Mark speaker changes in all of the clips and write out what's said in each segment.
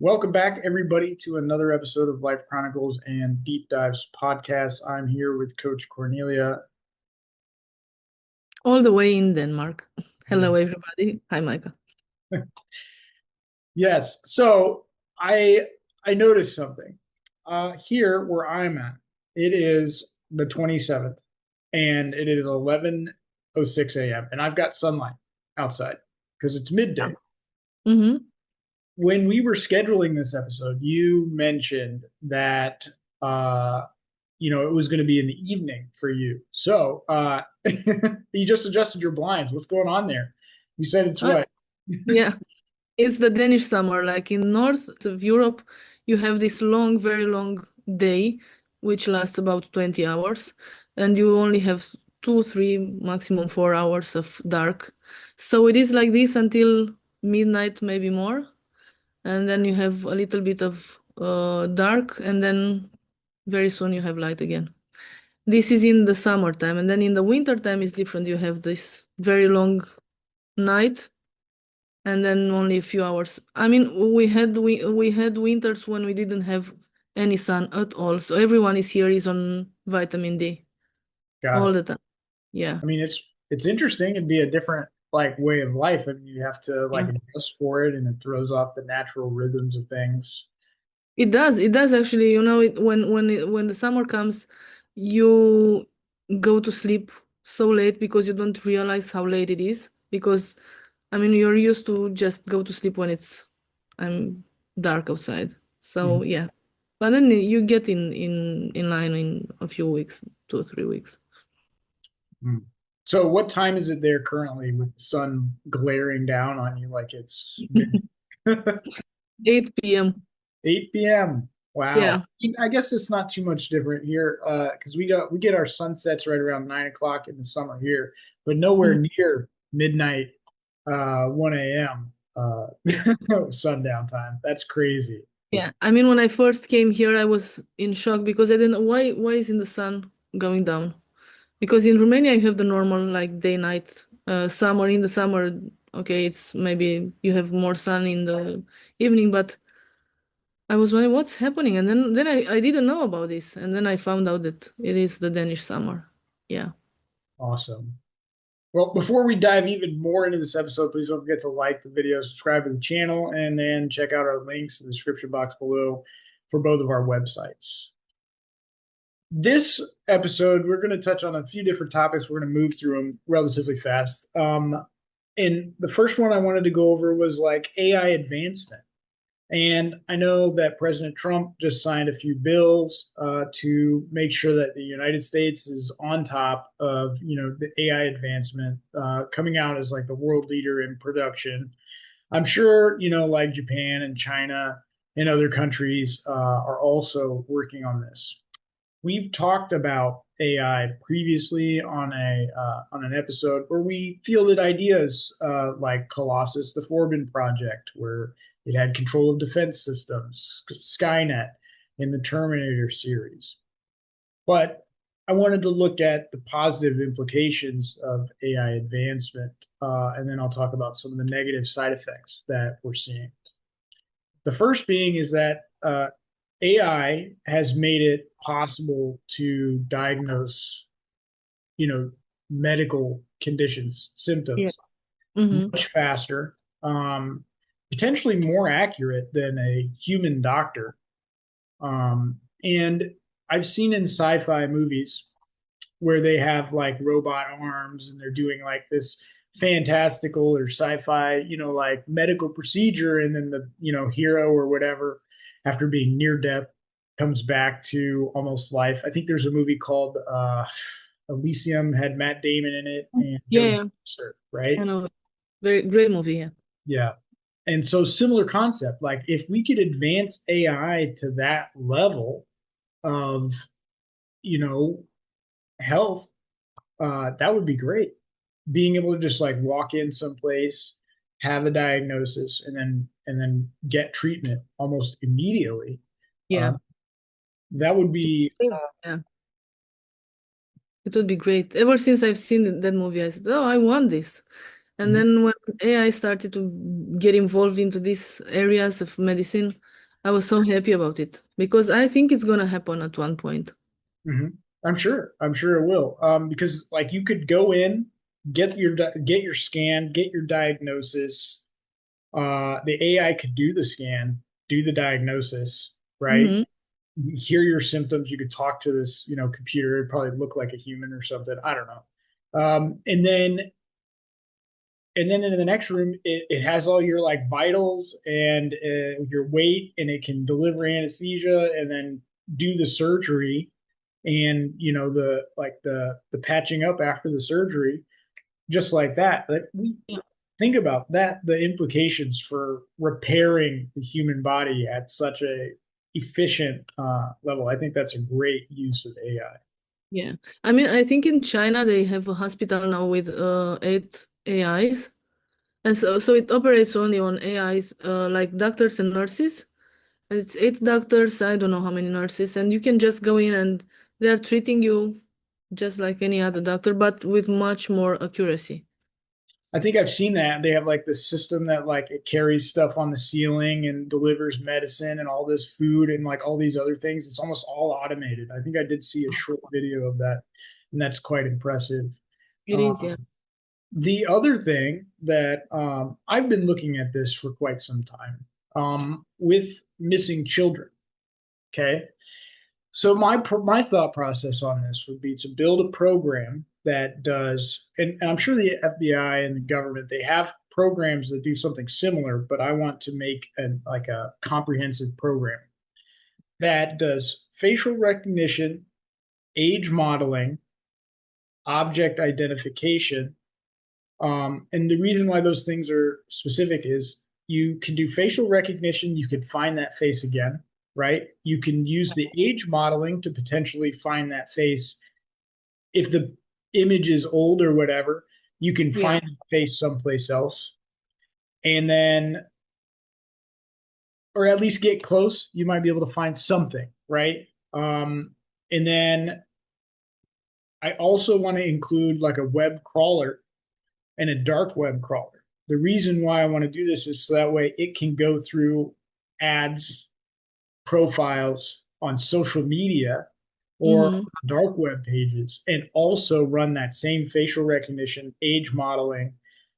Speaker 1: Welcome back, everybody, to another episode of Life Chronicles and Deep Dives podcast. I'm here with Coach Cornelia.
Speaker 2: All the way in Denmark. Hello, everybody. Hi, Michael.
Speaker 1: Yes, so I noticed something here where I'm at. It is the 27th, and it is 11:06 a.m. and I've got sunlight outside because it's midday.
Speaker 2: Mm-hmm.
Speaker 1: When we were scheduling this episode, you mentioned that it was going to be in the evening for you. So you just adjusted your blinds. What's going on there? You said it's what?
Speaker 2: Yeah, it's the Danish summer. Like in north of Europe, you have this long, very long day, which lasts about 20 hours, and you only have 2, 3, maximum 4 hours of dark. So it is like this until midnight, maybe more. And then you have a little bit of dark, and then very soon you have light again. This is in the summertime, and then in the wintertime is different. You have this very long night, and then only a few hours. I mean, we had winters when we didn't have any sun at all. So everyone here is on vitamin D
Speaker 1: Got
Speaker 2: all
Speaker 1: it.
Speaker 2: the time. Yeah.
Speaker 1: I mean, it's interesting. It'd be a different like way of life. I mean, you have to like adjust for it, and it throws off the natural rhythms of things.
Speaker 2: It does. It does actually. You know, when the summer comes, you go to sleep so late because you don't realize how late it is. Because, I mean, you're used to just go to sleep when it's dark outside. So yeah, but then you get in line in a few weeks, 2 or 3 weeks.
Speaker 1: So, what time is it there currently with the sun glaring down on you like it's
Speaker 2: 8 p.m.
Speaker 1: 8 p.m. Wow.
Speaker 2: Yeah.
Speaker 1: I guess it's not too much different here because we get our sunsets right around 9 o'clock in the summer here, but nowhere near midnight, 1 a.m. Sundown time. That's crazy.
Speaker 2: Yeah. I mean, when I first came here, I was in shock because I didn't know why isn't the sun going down? Because in Romania you have the normal like day night summer. In the summer, okay, it's maybe you have more sun in the evening, but I was wondering what's happening, and then I didn't know about this, and then I found out that it is the Danish summer. Yeah.
Speaker 1: Awesome. Well, before we dive even more into this episode, please don't forget to like the video, subscribe to the channel, and then check out our links in the description box below for both of our websites. This episode, we're going to touch on a few different topics. We're going to move through them relatively fast. And the first one I wanted to go over was like AI advancement. And I know that President Trump just signed a few bills to make sure that the United States is on top of, the AI advancement, coming out as like the world leader in production. I'm sure, like Japan and China and other countries are also working on this. We've talked about AI previously on an episode where we fielded ideas like Colossus, the Forbin project, where it had control of defense systems, Skynet in the Terminator series. But I wanted to look at the positive implications of AI advancement, and then I'll talk about some of the negative side effects that we're seeing. The first being is that AI has made it possible to diagnose, medical conditions, symptoms much faster, potentially more accurate than a human doctor. And I've seen in sci-fi movies where they have like robot arms and they're doing like this fantastical or sci-fi, like medical procedure, and then the, hero or whatever, after being near death, comes back to almost life. I think there's a movie called Elysium, had Matt Damon in it, and
Speaker 2: Yeah.
Speaker 1: right?
Speaker 2: I know. Very great movie, yeah.
Speaker 1: Yeah. And so similar concept, like if we could advance AI to that level of, health, that would be great. Being able to just like walk in someplace, have a diagnosis, and then get treatment almost immediately.
Speaker 2: Yeah.
Speaker 1: That would be
Speaker 2: Yeah. It would be great. Ever since I've seen that movie, I said, "Oh, I want this." And then when AI started to get involved into these areas of medicine, I was so happy about it because I think it's gonna happen at one point.
Speaker 1: Hmm. I'm sure it will. Because like you could go in, get your scan, get your diagnosis. The AI could do the scan, do the diagnosis, right?
Speaker 2: Mm-hmm.
Speaker 1: Hear your symptoms. You could talk to this, computer. It'd probably look like a human or something. I don't know. And then in the next room, it has all your like vitals and your weight, and it can deliver anesthesia and then do the surgery and the patching up after the surgery, just like that. But we
Speaker 2: Yeah.
Speaker 1: think about that, the implications for repairing the human body at such a efficient level. I think that's a great use of AI.
Speaker 2: Yeah. I mean, I think in China they have a hospital now with 8 AIs. And so it operates only on AIs, like doctors and nurses. And it's 8 doctors, I don't know how many nurses, and you can just go in and they're treating you just like any other doctor, but with much more accuracy.
Speaker 1: I think I've seen that. They have like this system that like it carries stuff on the ceiling and delivers medicine and all this food and like all these other things. It's almost all automated. I think I did see a short video of that, and that's quite impressive.
Speaker 2: It is, yeah.
Speaker 1: Um, the other thing that I've been looking at this for quite some time with missing children. Okay, so my thought process on this would be to build a program that does, and I'm sure the FBI and the government, they have programs that do something similar, but I want to make like a comprehensive program that does facial recognition, age modeling, object identification. And the reason why those things are specific is you can do facial recognition, you can find that face again, right? You can use the age modeling to potentially find that face. If the image is old or whatever, you can
Speaker 2: Yeah.
Speaker 1: find the face someplace else. And then, or at least get close, you might be able to find something, right? And then I also want to include like a web crawler and a dark web crawler. The reason why I want to do this is so that way it can go through ads, profiles on social media or
Speaker 2: Mm-hmm.
Speaker 1: dark web pages and also run that same facial recognition, age modeling,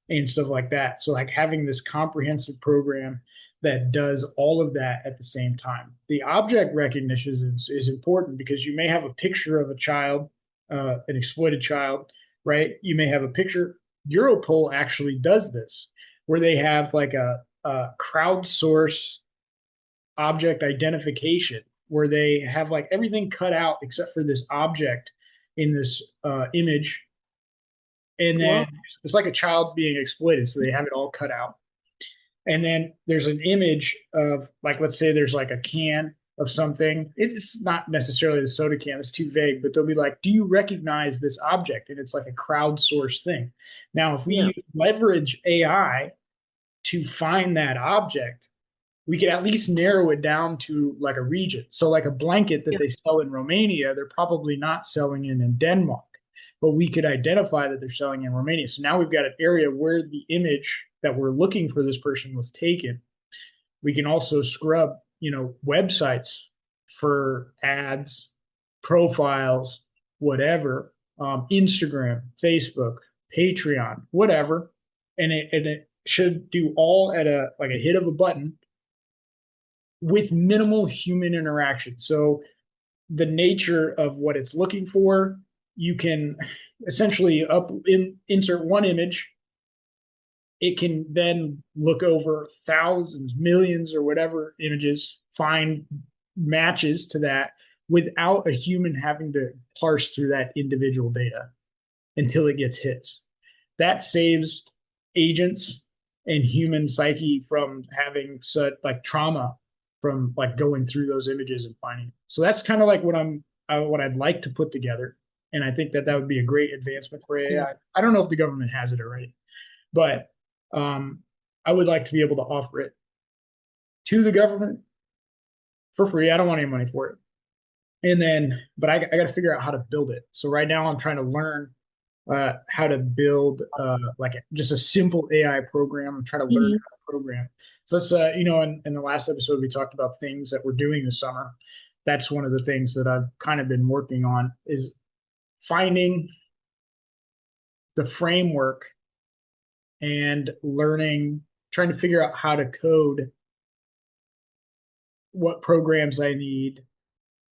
Speaker 1: and stuff like that. So, like having this comprehensive program that does all of that at the same time. The object recognition is important because you may have a picture of a child, an exploited child, right? You may have a picture. Europol actually does this, where they have like a crowdsource object identification, where they have like everything cut out except for this object in this image, and then
Speaker 2: Wow.
Speaker 1: it's like a child being exploited, so they have it all cut out. And then there's an image of like, let's say there's like a can of something. It's not necessarily the soda can, it's too vague, but they'll be like, do you recognize this object? And it's like a crowdsourced thing. Now, if
Speaker 2: Yeah.
Speaker 1: we leverage AI to find that object, we could at least narrow it down to like a region. So, like a blanket that
Speaker 2: Yeah.
Speaker 1: they sell in Romania, they're probably not selling it in Denmark, but we could identify that they're selling in Romania. So now we've got an area where the image that we're looking for this person was taken. We can also scrub, websites for ads, profiles, whatever, Instagram, Facebook, Patreon, whatever, and it should do all at a like a hit of a button with minimal human interaction. So the nature of what it's looking for, you can essentially insert one image. It can then look over thousands, millions, or whatever images, find matches to that without a human having to parse through that individual data until it gets hits. That saves agents and human psyche from having such like trauma from like going through those images and finding it. So that's kind of like what I'd like to put together, and I think that that would be a great advancement for AI.
Speaker 2: Yeah.
Speaker 1: I don't know if the government has it already, but um, I would like to be able to offer it to the government for free. I don't want any money for it. And then, but I got to figure out how to build it. So right now, I'm trying to learn how to build like just a simple AI program. I'm trying to learn
Speaker 2: Mhm.
Speaker 1: program. So let's, in the last episode, we talked about things that we're doing this summer. That's one of the things that I've kind of been working on is finding the framework and learning, trying to figure out how to code what programs I need,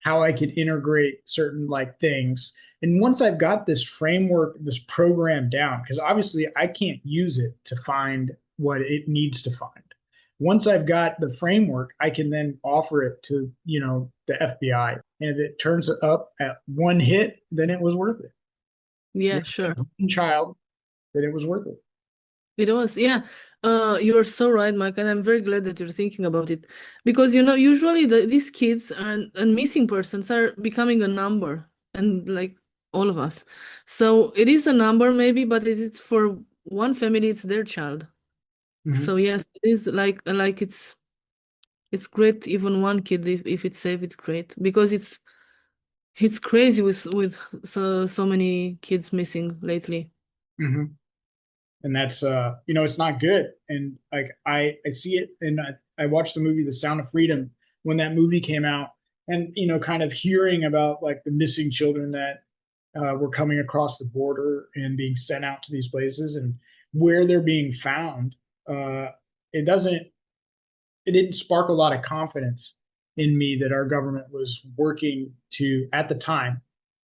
Speaker 1: how I could integrate certain like things. And once I've got this framework, this program down, because obviously I can't use it to find what it needs to find. Once I've got the framework, I can then offer it to, the FBI. And if it turns up at one hit, then it was worth it.
Speaker 2: Yeah, sure.
Speaker 1: One child, then it was worth it.
Speaker 2: It was, yeah. You are so right, Mike, and I'm very glad that you're thinking about it because usually these kids and missing persons are becoming a number, and like all of us. So it is a number maybe, but it's for one family, it's their child.
Speaker 1: Mhm.
Speaker 2: So yes, it is like it's great even one kid if it's safe, it's great because it's crazy with so many kids missing lately.
Speaker 1: Mhm. And that's it's not good. And like I see it, and I watched the movie The Sound of Freedom when that movie came out, and kind of hearing about like the missing children that were coming across the border and being sent out to these places and where they're being found. uh it doesn't it didn't spark a lot of confidence in me that our government was working to, at the time,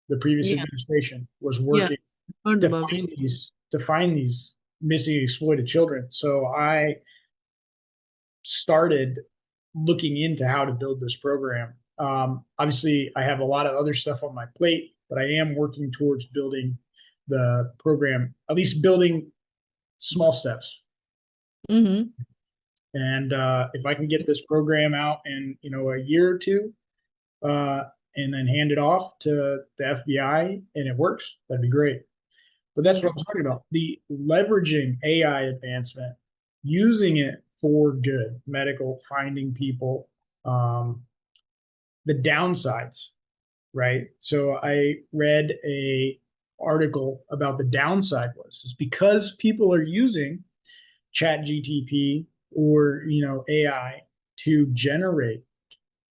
Speaker 1: the previous
Speaker 2: Yeah,
Speaker 1: administration was
Speaker 2: yeah,
Speaker 1: working
Speaker 2: heard
Speaker 1: to
Speaker 2: about it.
Speaker 1: find these missing exploited children. So I started looking into how to build this program. Obviously, I have a lot of other stuff on my plate, but I am working towards building the program, at least building small steps.
Speaker 2: Mm-hmm.
Speaker 1: And if I can get this program out in a year or two, uh, and then hand it off to the FBI and it works, that'd be great. But that's what I'm talking about. The leveraging AI advancement, using it for good, medical, finding people, the downsides, right? So I read a article about the downside was is because people are using chat GTP or AI to generate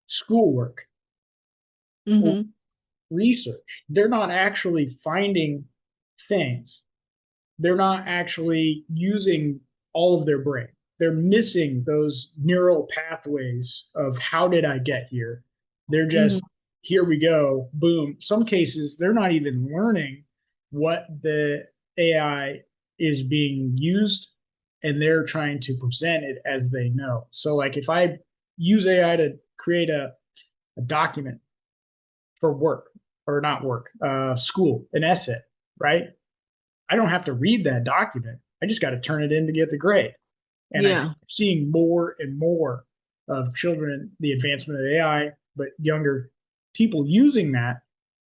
Speaker 1: schoolwork or
Speaker 2: Mm-hmm.
Speaker 1: research. They're not actually finding things. They're not actually using all of their brain. They're missing those neural pathways of how did I get here? They're
Speaker 2: Mm-hmm.
Speaker 1: just, here we go, boom. Some cases, they're not even learning what the AI is being used, and they're trying to present it as they know. So, like, if I use AI to create a document for work or not work, school, an essay, right? I don't have to read that document. I just got to turn it in to get the grade. And I think
Speaker 2: Yeah,
Speaker 1: we're seeing more and more of children, the advancement of AI, but younger people using that.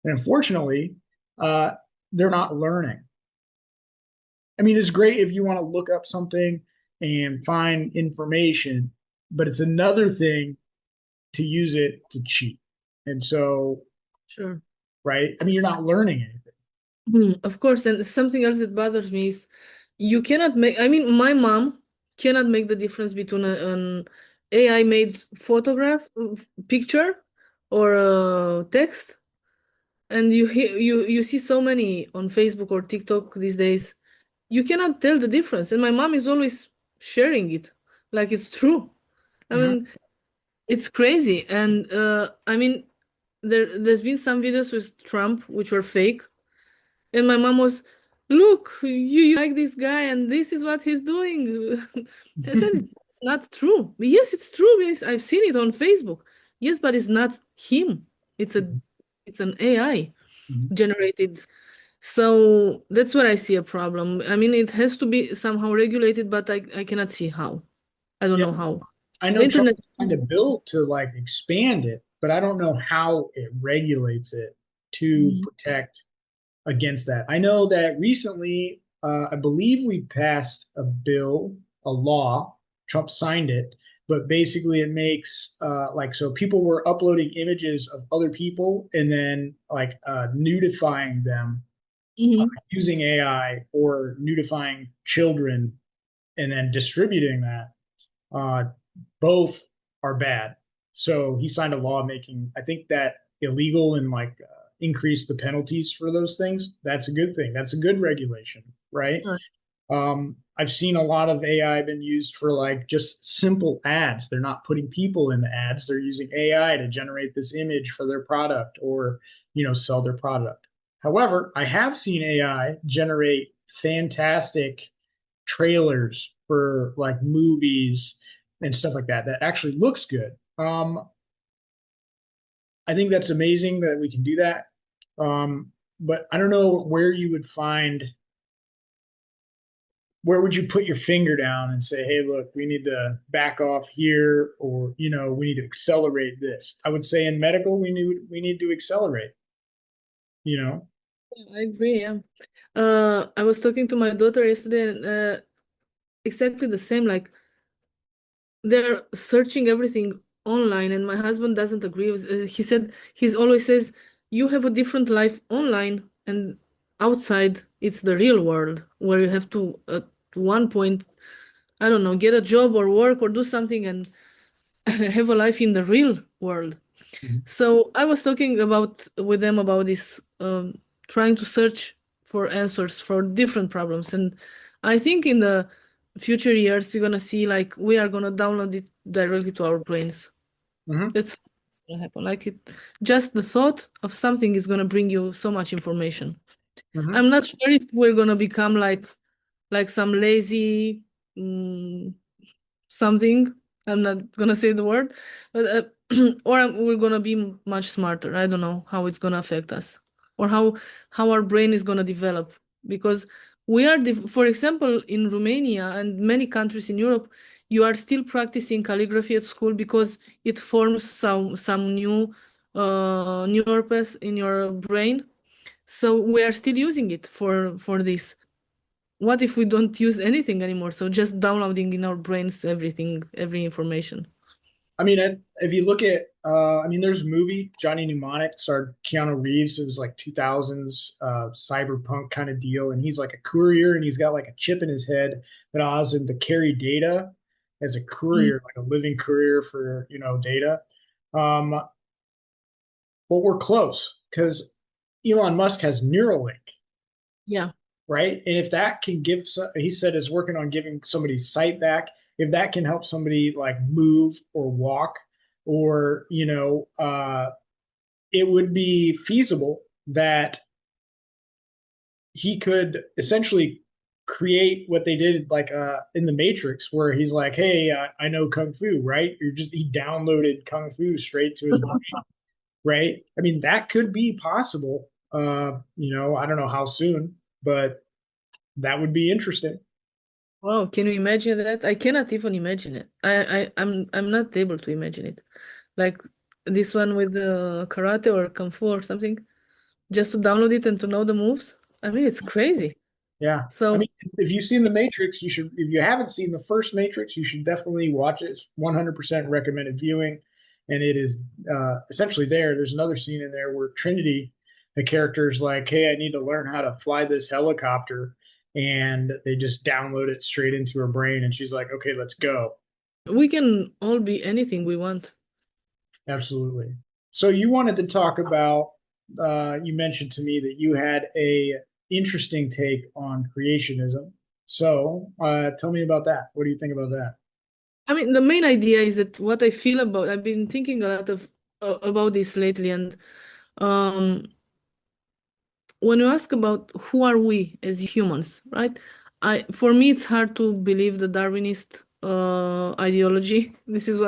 Speaker 1: And unfortunately, uh, they're not learning. I mean, it's great if you want to look up something and find information, but it's another thing to use it to cheat. And so,
Speaker 2: sure.
Speaker 1: right? I mean, you're not learning anything.
Speaker 2: Of course, and something else that bothers me is you cannot make, I mean, my mom cannot make the difference between an AI made photograph, picture, or a text. And you see so many on Facebook or TikTok these days. You cannot tell the difference. And my mom is always sharing it like it's true. I
Speaker 1: Mm-hmm.
Speaker 2: mean, it's crazy. And I mean, there's been some videos with Trump which were fake. And my mom was, look, you like this guy, and this is what he's doing. I said, it's not true. Yes, it's true. Yes, I've seen it on Facebook. Yes, but it's not him. It's a it's an AI
Speaker 1: Mm-hmm.
Speaker 2: generated. So that's where I see a problem. I mean, it has to be somehow regulated, but I cannot see how. I don't
Speaker 1: Yeah,
Speaker 2: know how.
Speaker 1: I
Speaker 2: The
Speaker 1: know Trump's
Speaker 2: internet.
Speaker 1: trying to build to like expand it, but I don't know how it regulates it to
Speaker 2: Mhm.
Speaker 1: protect against that. I know that recently, I believe we passed a bill, a law. Trump signed it, but basically it makes like so people were uploading images of other people and then like nudifying them
Speaker 2: Mhm.
Speaker 1: using AI or nudifying children and then distributing that. Uh, both are bad. So he signed a law making, I think, that illegal and like increase the penalties for those things. That's a good thing. That's a good regulation, right?
Speaker 2: Sure.
Speaker 1: I've seen a lot of AI been used for like just simple ads. They're not putting people in the ads. They're using AI to generate this image for their product or, sell their product. However, I have seen AI generate fantastic trailers for like movies and stuff like that that actually looks good. I think that's amazing that we can do that. But I don't know where would you put your finger down and say, hey, look, we need to back off here, or we need to accelerate this. I would say in medical, we need to accelerate, you know.
Speaker 2: I agree, yeah. I was talking to my daughter yesterday, and exactly the same. Like they're searching everything online, and my husband doesn't agree with. He said he's always says you have a different life online, and outside it's the real world where you have to at one point, I don't know, get a job or work or do something and have a life in the real world.
Speaker 1: Mhm.
Speaker 2: So I was talking about with them about this, trying to search for answers for different problems, and I think in the future years you're gonna see like we are gonna download it directly to our brains.
Speaker 1: Mhm.
Speaker 2: That's what's gonna happen. Like it, just the thought of something is gonna bring you so much information.
Speaker 1: Mhm.
Speaker 2: I'm not sure if we're gonna become like some lazy, mm, something. I'm not gonna say the word, but we're gonna be much smarter. I don't know how it's gonna affect us, or how our brain is gonna develop, because we are, for example, in Romania and many countries in Europe, you are still practicing calligraphy at school because it forms some new neuropathy in your brain. So we are still using it for this. What if we don't use anything anymore? So just downloading in our brains everything, every information.
Speaker 1: I mean, if you look at, I mean, there's a movie, Johnny Mnemonic, starred Keanu Reeves. It was like 2000s cyberpunk kind of deal, and he's like a courier, and he's got like a chip in his head that allows him to carry data as a
Speaker 2: Mm.
Speaker 1: courier, like a living courier for data. Um, but we're close because Elon Musk has Neuralink,
Speaker 2: Yeah.
Speaker 1: right? And if that can give, he said is working on giving somebody sight back. If that can help somebody like move or walk, or it would be feasible that he could essentially create what they did like in the Matrix, where he's like, "Hey, I know kung fu, right?" He downloaded kung fu straight to his brain, right? I mean, that could be possible. I don't know how soon, but that would be interesting.
Speaker 2: Wow, can you imagine that? I cannot even imagine it. I'm not able to imagine it. Like this one with karate or kung fu or something, just to download it and to know the moves. I mean, it's crazy.
Speaker 1: Yeah. I
Speaker 2: So
Speaker 1: mean, if you've seen The Matrix, you should, if you haven't seen the first Matrix, you should definitely watch it. It's 100% recommended viewing. And it is essentially there. There's another scene in there where Trinity, the character, is like, hey, I need to learn how to fly this helicopter. And they just download it straight into her brain. And she's like, okay, let's go.
Speaker 2: we can all be anything we want.
Speaker 1: Absolutely. So you wanted to talk about, you mentioned to me that you had a interesting take on creationism. So tell me about that. What do you think about that?
Speaker 2: I mean, the main idea is that what I feel about, I've been thinking a lot of about this lately, and um, when you ask about who are we as humans, right? For me it's hard to believe the Darwinist ideology. This is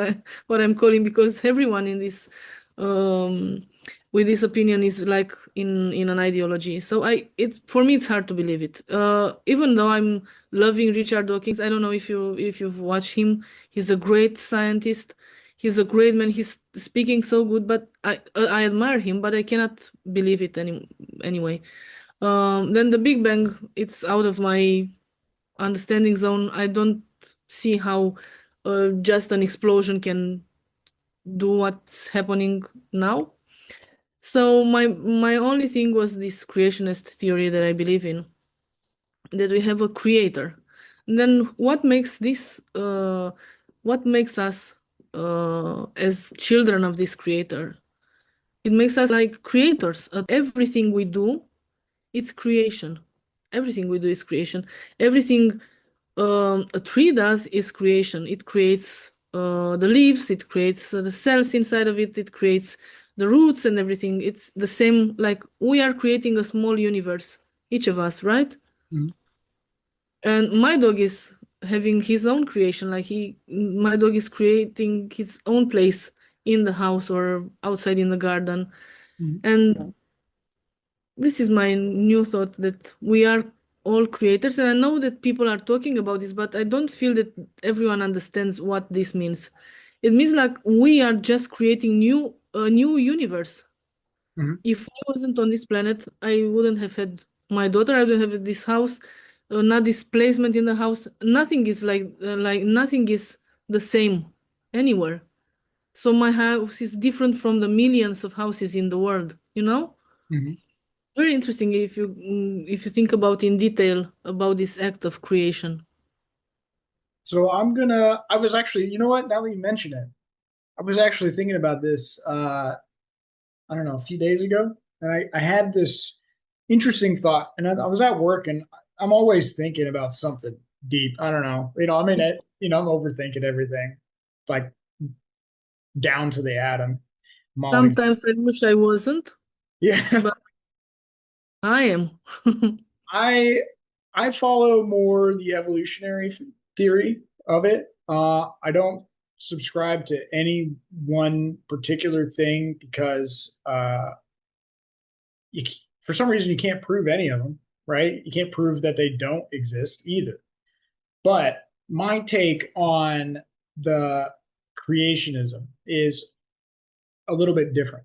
Speaker 2: what I'm calling, because everyone in this um, with this opinion is like in an ideology. So it for me it's hard to believe it. Even though I'm loving Richard Dawkins, I don't know if you've watched him. He's a great scientist. He's a great man. He's speaking so good, but I admire him, but I cannot believe it anyway. Then the Big Bang, it's out of my understanding zone. I don't see how just an explosion can do what's happening now. So my only thing was this creationist theory that I believe in, that we have a creator. And then what makes this what makes us as children of this creator? It makes us like creators. Everything we do, it's creation. Everything we do is creation. Everything a tree does is creation. It creates the leaves, it creates the cells inside of it, it creates the roots and everything. It's the same, like we are creating a small universe, each of us, right?
Speaker 1: Mhm.
Speaker 2: And my dog is having his own creation, like my dog is creating his own place in the house or outside in the garden.
Speaker 1: Mhm.
Speaker 2: And this is my new thought that we are all creators. And I know that people are talking about this, but I don't feel that everyone understands what this means. It means like we are just creating a new universe.
Speaker 1: Mhm.
Speaker 2: If I wasn't on this planet, I wouldn't have had my daughter. I wouldn't have this house, not this placement in the house. Nothing is like nothing is the same anywhere. So my house is different from the millions of houses in the world, you know?
Speaker 1: Mhm.
Speaker 2: Very interesting if you think about in detail about this act of creation.
Speaker 1: So I was actually, you know what? Now that you mention it, I was actually thinking about this, I don't know, a few days ago. And I had this interesting thought. And I was at work and I'm always thinking about something deep. I don't know. I mean, I'm overthinking everything, like down to the atom. I'm always,
Speaker 2: Sometimes I wish I wasn't,
Speaker 1: yeah.
Speaker 2: but I am.
Speaker 1: I I follow more the evolutionary theory of it. I don't subscribe to any one particular thing because you, for some reason you can't prove any of them, right? You can't prove that they don't exist either. But my take on the creationism is a little bit different.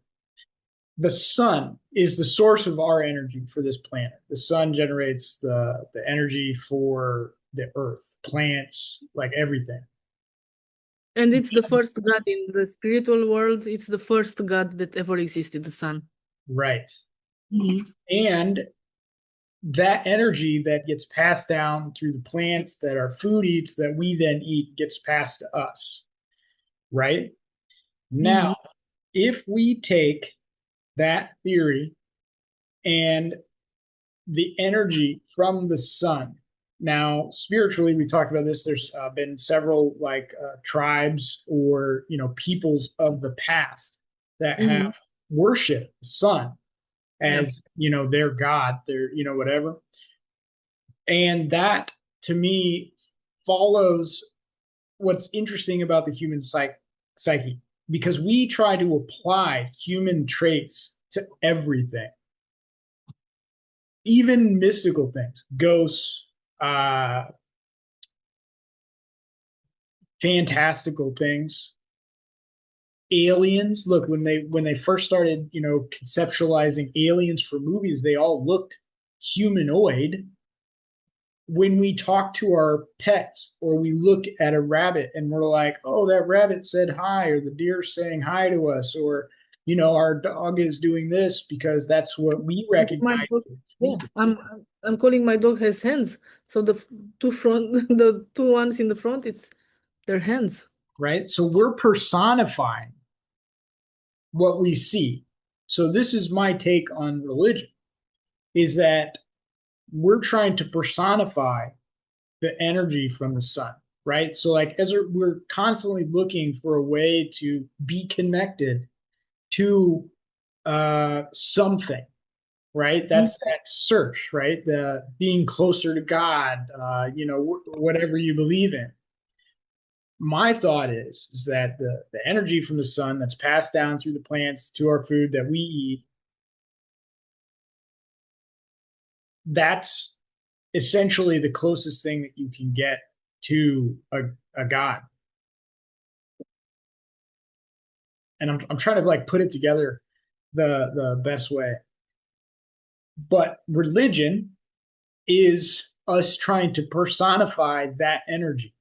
Speaker 1: The sun is the source of our energy for this planet. The sun generates the energy for the earth, plants, like everything.
Speaker 2: And it's the first God in the spiritual world. It's the first God that ever existed, the sun.
Speaker 1: Right.
Speaker 2: Mhm.
Speaker 1: And that energy that gets passed down through the plants that our food eats, that we then eat, gets passed to us. Right. Now,
Speaker 2: Mhm.
Speaker 1: if we take that theory and the energy from the sun. Now, spiritually, we talked about this. There's been several tribes or peoples of the past that
Speaker 2: Mhm.
Speaker 1: have worshipped the sun
Speaker 2: Yeah.
Speaker 1: as their god, their whatever, and that to me follows what's interesting about the human psyche because we try to apply human traits to everything, even mystical things, ghosts, uh, fantastical things, aliens. Look, when they first started, conceptualizing aliens for movies, they all looked humanoid. When we talk to our pets or we look at a rabbit and we're like, oh, that rabbit said hi, or the deer saying hi to us, or our dog is doing this because that's what we
Speaker 2: My
Speaker 1: recognize
Speaker 2: dog,
Speaker 1: as
Speaker 2: yeah,
Speaker 1: human,
Speaker 2: I'm calling my dog has hands. So the two front, the two ones in the front, it's their hands.
Speaker 1: right? So we're personifying what we see. So this is my take on religion, is that we're trying to personify the energy from the sun, right? So like as we're constantly looking for a way to be connected to something, right?
Speaker 2: Mhm.
Speaker 1: That's that search, right? The being closer to God, whatever you believe in. My thought is that the energy from the sun that's passed down through the plants to our food that we eat, that's essentially the closest thing that you can get to a god. And I'm trying to like put it together the best way. But religion is us trying to personify that energy.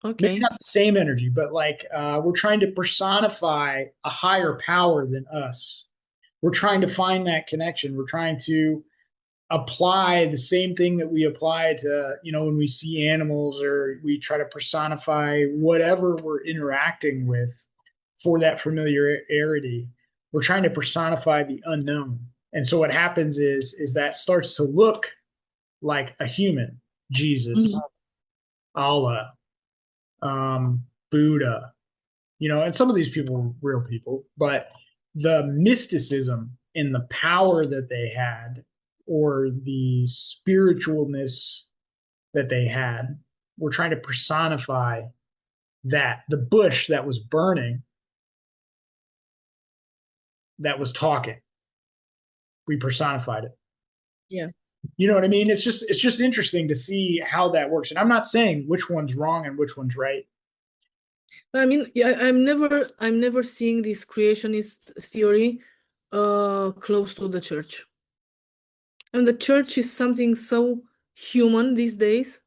Speaker 1: Maybe
Speaker 2: Okay.
Speaker 1: not the same energy, but like we're trying to personify a higher power than us. We're trying to find that connection. We're trying to apply the same thing that we apply to, when we see animals or we try to personify whatever we're interacting with for that familiarity. We're trying to personify the unknown. And so what happens is that starts to look like a human, Jesus,
Speaker 2: Mhm.
Speaker 1: Allah, Buddha, and some of these people were real people, but the mysticism and the power that they had, or the spiritualness that they had, were trying to personify that. The bush that was burning, that was talking, we personified it.
Speaker 2: Yeah.
Speaker 1: You know what I mean? It's just interesting to see how that works. And I'm not saying which one's wrong and which one's right.
Speaker 2: I mean, yeah, I'm never seeing this creationist theory close to the church. And the church is something so human these days.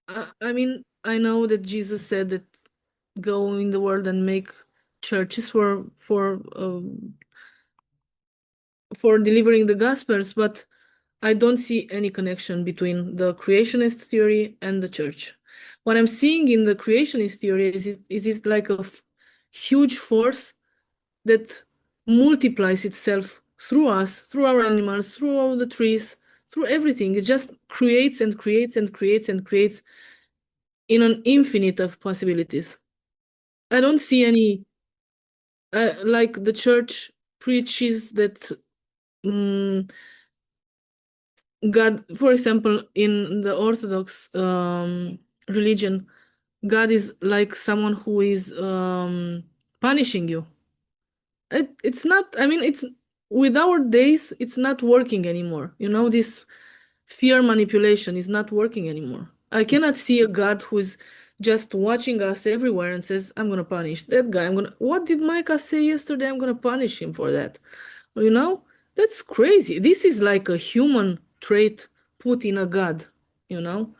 Speaker 2: I mean, I know that Jesus said that go in the world and make churches for delivering the gospels, but I don't see any connection between the creationist theory and the church. What I'm seeing in the creationist theory is like a huge force that multiplies itself through us, through our animals, through all the trees, through everything. It just creates and creates and creates and creates in an infinite of possibilities. I don't see any, like the church preaches that mm, God, for example, in the Orthodox religion, God is like someone who is punishing you. It's not, I mean, it's with our days, it's not working anymore. This fear manipulation is not working anymore. I cannot see a God who's just watching us everywhere and says, I'm going to punish that guy. What did Micah say yesterday? I'm going to punish him for that. You know, that's crazy. This is like a human trait put in a God, you know?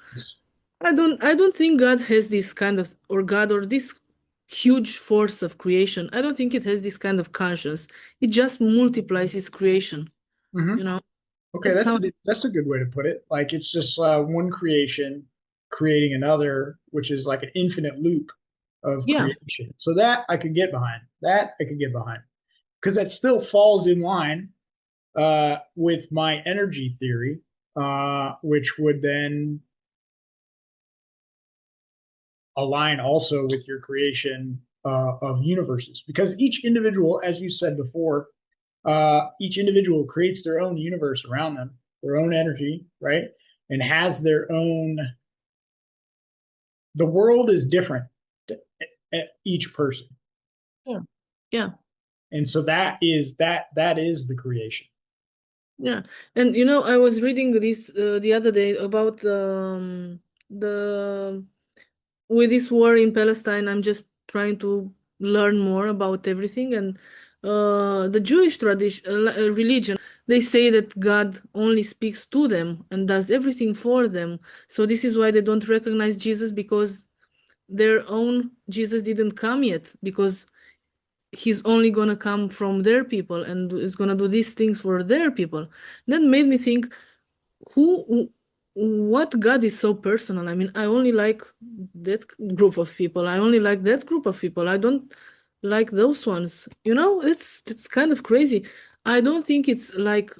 Speaker 2: I don't think God has this kind of, or God, or this huge force of creation. I don't think it has this kind of conscience. It just multiplies its creation,
Speaker 1: Mm-hmm.
Speaker 2: you know?
Speaker 1: Okay,
Speaker 2: That's
Speaker 1: that's
Speaker 2: how,
Speaker 1: that's a good way to put it. Like it's just one creation creating another, which is like an infinite loop of
Speaker 2: yeah,
Speaker 1: creation. So that I could get behind. That I could get behind because that still falls in line with my energy theory, which would then align also with your creation of universes. Because each individual, as you said before, each individual creates their own universe around them, their own energy, right? And has their own. The world is different to each person,
Speaker 2: yeah, yeah,
Speaker 1: and so that is the creation.
Speaker 2: yeah. And I was reading this the other day about the with this war in Palestine. I'm just trying to learn more about everything. And the Jewish tradition, religion, they say that God only speaks to them and does everything for them. So this is why they don't recognize Jesus, because their own Jesus didn't come yet, because he's only gonna come from their people and is gonna do these things for their people. That made me think, who what God is so personal? I mean, I only like that group of people. I only like that group of people. I don't like those ones. It's kind of crazy. I don't think it's like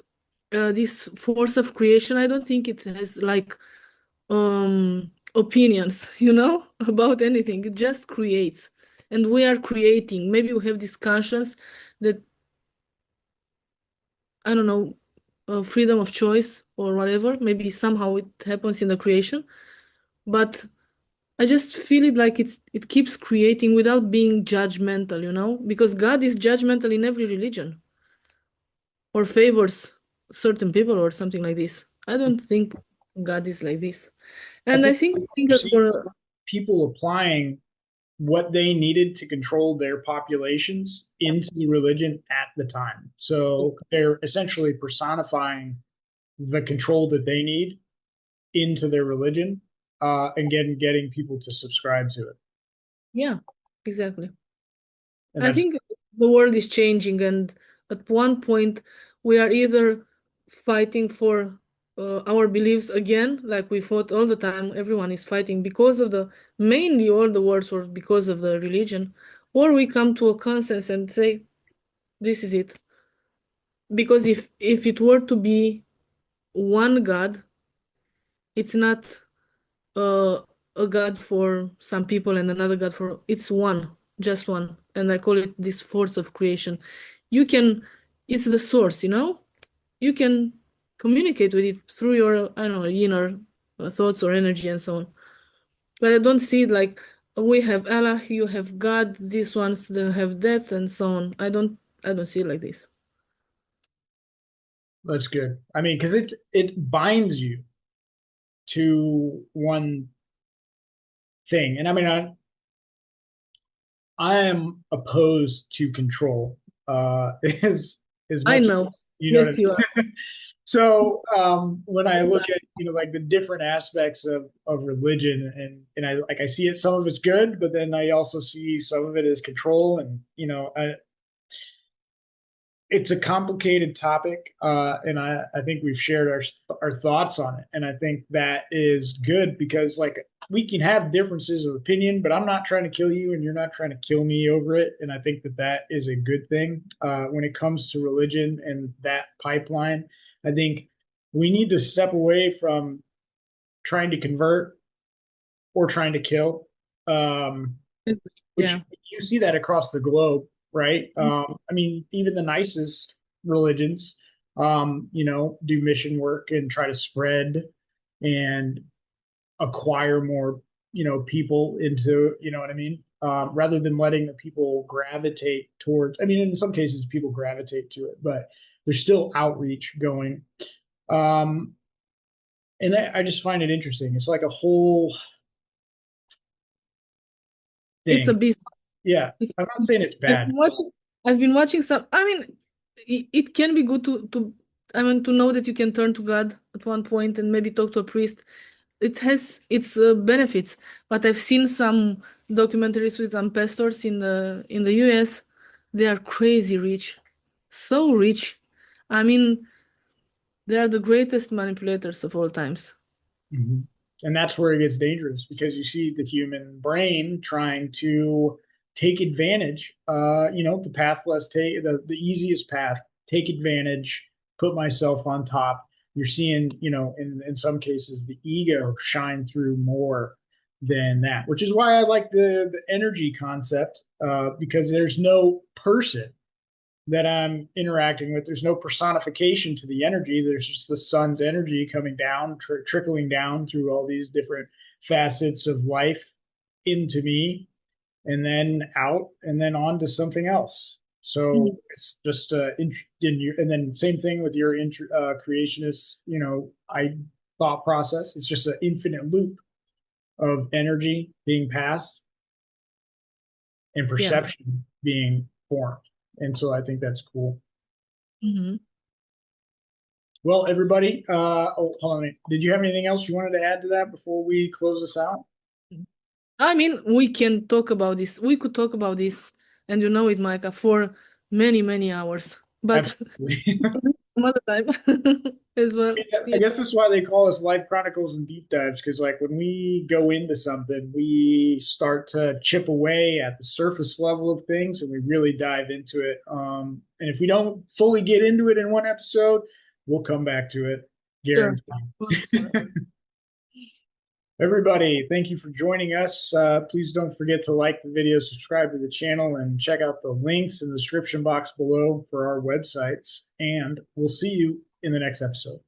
Speaker 2: this force of creation. I don't think it has like opinions, about anything. It just creates. And we are creating. Maybe we have this conscience that, I don't know, freedom of choice or whatever. Maybe somehow it happens in the creation, but I just feel it like it keeps creating without being judgmental, because God is judgmental in every religion, or favors certain people or something like this. I don't think God is like this.
Speaker 1: I
Speaker 2: And I
Speaker 1: think
Speaker 2: think
Speaker 1: you
Speaker 2: thinkers
Speaker 1: see
Speaker 2: for
Speaker 1: people applying what they needed to control their populations into the religion at the time. So they're essentially personifying the control that they need into their religion, and getting people to subscribe to it.
Speaker 2: yeah, exactly.
Speaker 1: And
Speaker 2: I
Speaker 1: that's
Speaker 2: think the world is changing, and at one point we are either fighting for our beliefs again, like we fought all the time. Everyone is fighting because of the mainly all the wars were because of the religion, or we come to a consensus and say this is it. Because if it were to be one God, it's not uh, a God for some people and another God for it's one, just one. And I call it this force of creation. You can, it's the source, you know? You can communicate with it through your, I don't know, inner thoughts or energy and so on. But I don't see it like we have Allah, you have God, these ones they have death and so on. I don't see it like this.
Speaker 1: That's good. I mean, because it binds you to one thing. And I mean, I am opposed to control, as
Speaker 2: I
Speaker 1: much
Speaker 2: know.
Speaker 1: as you know what I
Speaker 2: Yes, you are.
Speaker 1: mean. So when I
Speaker 2: Yes,
Speaker 1: look at like the different aspects of religion, and I see it, some of it's good, but then I also see some of it as control, and it's a complicated topic, and I think we've shared our thoughts on it, and I think that is good because like we can have differences of opinion, but I'm not trying to kill you, and you're not trying to kill me over it, and I think that that is a good thing when it comes to religion and that pipeline. I think we need to step away from trying to convert or trying to kill. Um, which
Speaker 2: yeah.
Speaker 1: you see that across the globe, right? I mean, even the nicest religions, do mission work and try to spread and acquire more, people into, you know what I mean? Rather than letting the people gravitate towards, I mean, in some cases, people gravitate to it, but there's still outreach going. Um, and I just find it interesting. It's like a whole
Speaker 2: It's a
Speaker 1: thing.
Speaker 2: beast.
Speaker 1: Yeah.
Speaker 2: It's,
Speaker 1: I'm not saying it's
Speaker 2: I've
Speaker 1: bad.
Speaker 2: been watching, I've been watching some. I mean, it can be good to I mean to know that you can turn to God at one point and maybe talk to a priest. It has its benefits, but I've seen some documentaries with some pastors in the US. They are crazy rich, so rich. I mean, they are the greatest manipulators of all times.
Speaker 1: Mhm. And that's where it gets dangerous because you see the human brain trying to take advantage, the path less take the easiest path, take advantage, put myself on top. You're seeing, in some cases, the ego shine through more than that, which is why I like the energy concept, because there's no person that I'm interacting with. There's no personification to the energy. There's just the sun's energy coming down, trickling down through all these different facets of life into me, and then out, and then on to something else. So
Speaker 2: Mhm.
Speaker 1: it's just and then same thing with your creationist, I thought process. It's just an infinite loop of energy being passed and
Speaker 2: Yeah.
Speaker 1: perception being formed. And so I think that's cool.
Speaker 2: Mhm.
Speaker 1: Well, everybody, hold on. Did you have anything else you wanted to add to that before we close this out?
Speaker 2: I mean, we can talk about this. We could talk about this, and you know it, Micah, for many, many hours. But
Speaker 1: Absolutely.
Speaker 2: some other time as well.
Speaker 1: I
Speaker 2: Yeah,
Speaker 1: guess that's why they call us life chronicles and deep dives, because like when we go into something, we start to chip away at the surface level of things and we really dive into it. And if we don't fully get into it in one episode, we'll come back to it,
Speaker 2: sure.
Speaker 1: guaranteed. Everybody, thank you for joining us. Please don't forget to like the video, subscribe to the channel, and check out the links in the description box below for our websites. And we'll see you in the next episode.